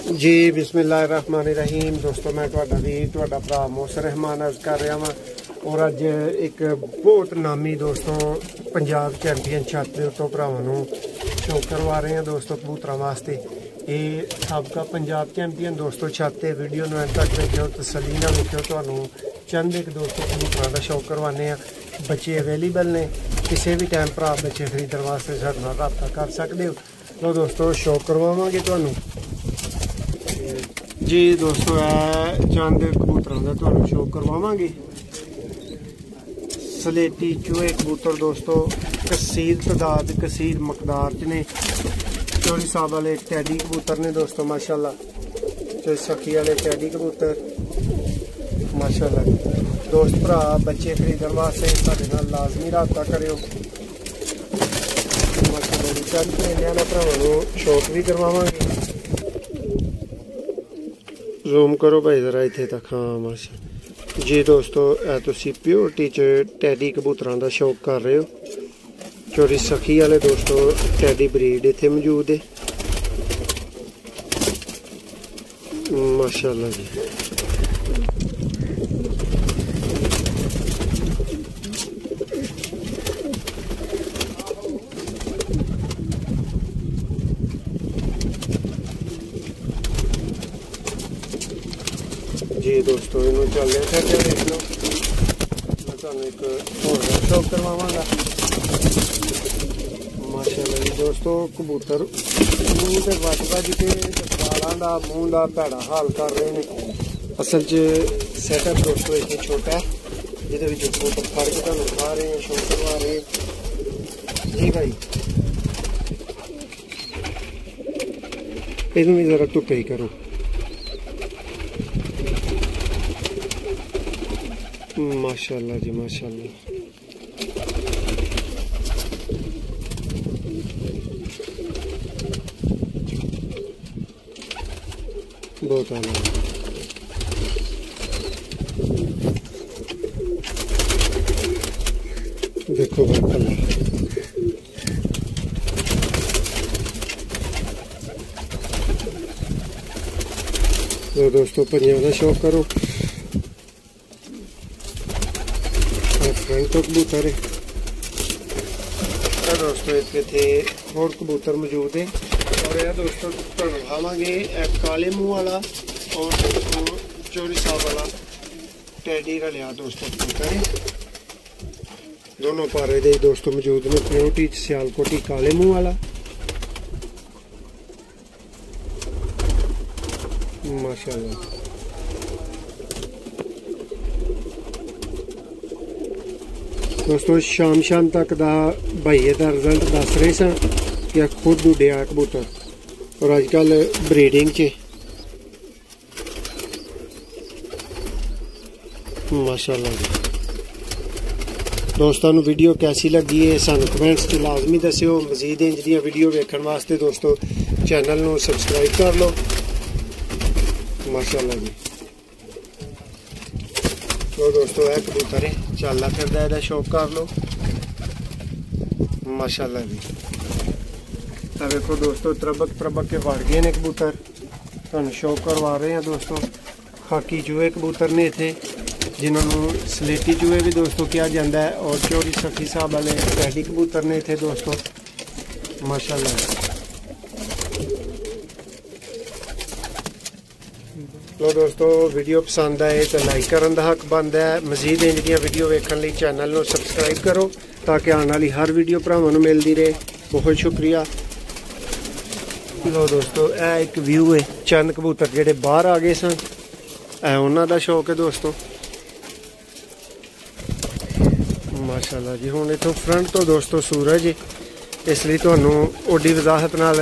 जी बिस्मिल्लाहिर्रहमानिर्रहीम। दोस्तों मैं तुहाडा वीर तुहाडा भरा मोहसिन रहमान अर्ज कर रहा हाँ और अज एक बहुत नामी दोस्तों पंजाब चैंपीयन छत के उत्तों भरावां शो करवा रहे हैं दोस्तों कबूतर वास्ते। ये सबका पंजाब चैंपीयन दोस्तों छत से वीडियो एंड तक देखियो, तसली ना देखियो, तुहानूं चंद एक दोस्तों कबूतर का शौक करवाने। बच्चे अवेलेबल ने, किसी भी टाइम भरा बच्चे खरीदने वास्ते साडे नाल राबता कर सकते हो। तो दोस्तों शौक करवावांगे तुहानूं जी। दोस्तों चंद कबूतरों का तुहानूं शौक करवावांगे। सलेटी चूहे कबूतर दोस्तों कसीर तादाद कसीर मकदार च ने। चौरी साहब वाले टैडी कबूतर ने दोस्तों माशाल्लाह। चौरी सखी वाले टैडी कबूतर माशाल्लाह। दोस्त भरा बच्चे खरीदने वास्ते साडे नाल लाजमी राबता करियो। माशाल्लाह चंद मेलियां दे भरावां शौक भी करवावांगे। जूम करो भाई जरा इत्थे तक। हाँ माशा जी दोस्तों तुसी प्योरिटी च टैडी कबूतरों का शौक कर रहे हो। चोरी सखी वाले दोस्तों टैडी ब्रीड इत्थे मौजूद है माशाल्लाह जी। जी दोस्तों इन्हों चल रहे फिर देख लो। मैं तुहानूं एक होर शौक करवावांगा माशाल्लाह जी। दोस्तों कबूतर मूँह से वज के बालों का मूँह का भैड़ा हाल कर रहे हैं। असल च सैटअप दोस्तों इतनी छोटा है जिहदे विच कबूतर फड़ के तुहानूं खा रहे हैं, शौक करवा रहे हैं जी भाई। इनू भी जरा धुप्पे ही करो माशाल्लाह जी माशाल्लाह। बहुत आना देखो भाई। तो दोस्तों पंजाब का शौक करो। फ्रंट तो कबूतर है दोस्तों, इतने होर कबूतर मौजूद है। और यह दोस्तों दिखावांगे काले मुँह वाला और चौरी साहब वाला टैडी का लिया दोस्तों कबूतर है। दोनों पारे दे दोस्तों मौजूद ने। प्योरिटी सियालकोटी काले मुँह वाला माशाल्लाह। दोस्तों शाम तक का भाईए का रिजल्ट दस रहे सन कि खुद उड्या कबूतर और अजकल ब्रीडिंग च माशाल्लाह जी। दोस्तों वीडियो कैसी लगी है सानू कमेंट्स च लाजमी दस्यो। मजीद इंज दी वीडियो वेखण वास्ते दोस्तों चैनल नू सबसक्राइब कर लो माशाल्लाह जी। तो दोस्तों यह कबूतर है चलता फिरदा, ਇਹਦਾ शौक कर लो माशाल्लाह जी। तो देखो दोस्तों तरबक के वड़ गए ने कबूतर, तुहानूं शौक करवा रहे हैं दोस्तों। खाकी चूहे कबूतर ने इत्थे जिन्होंने सलेटी चूहे भी दोस्तों कहा जाता है। और चौरी सखी साहब वाले टैडी कबूतर ने इत्थे दोस्तों माशाल्लाह। लो दोस्तों वीडियो पसंद आए तो लाइक करने का हक बनता है। मजीद इंज दी वीडियो वेखण लई चैनल को सबसक्राइब करो ताकि आने वाली हर वीडियो भरावां नूं मिलती रहे। बहुत शुक्रिया। लो दोस्तों यह एक व्यू है चंद कबूतर जिहड़े बाहर आ गए सन, उन्हां दा शौक है दोस्तों माशाल्लाह जी। हुण इत्थों फ्रंट तो दोस्तों सूरज है, इसलिए तुहानूं ओडी वजाहत नाल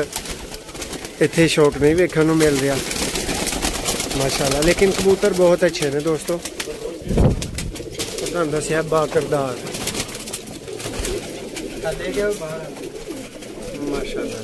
इत्थे शौक नहीं वेखण नूं मिल रहा माशाल्लाह। लेकिन कबूतर बहुत अच्छे ने दोस्तों। तुहानूं दस्सिया बाकरदार माशाल्लाह।